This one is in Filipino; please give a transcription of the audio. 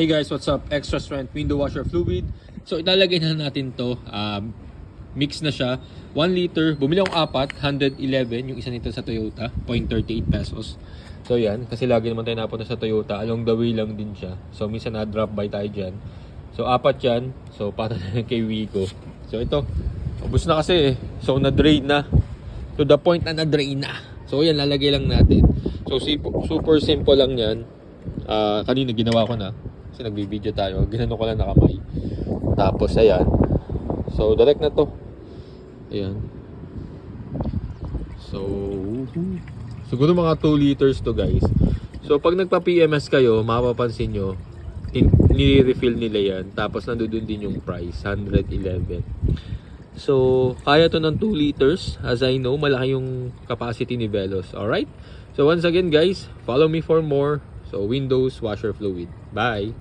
Hey guys, what's up? Extra strength window washer fluid. So ilalagay na natin to. Mix na siya. 1 liter. Bumili akong 4, 111. Yung isa nito sa Toyota, 0.38 pesos. So yan, kasi lagi naman tayo napunta sa Toyota. Along the way lang din siya. So minsan na-drop by tayo dyan. So 4 yan. So para na kay Wico. So ito, ubos na kasi eh. So na-drain na. To the point na na-drain na. So yan, lalagay lang natin. So super simple lang yan. Kanina ginawa ko na. Kasi nagbibideo tayo. Ginano ko lang na kamay. Tapos ayan. So direct na to. Ayan. So siguro mga 2 liters to guys. So pag nagpa-PMS kayo, mapapansin nyo, nire-refill nila yan. Tapos nandoon din yung price, 111. So kaya to ng 2 liters. As I know, malaki yung capacity ni Veloz. Alright? So once again guys, follow me for more. So windows washer fluid. Bye!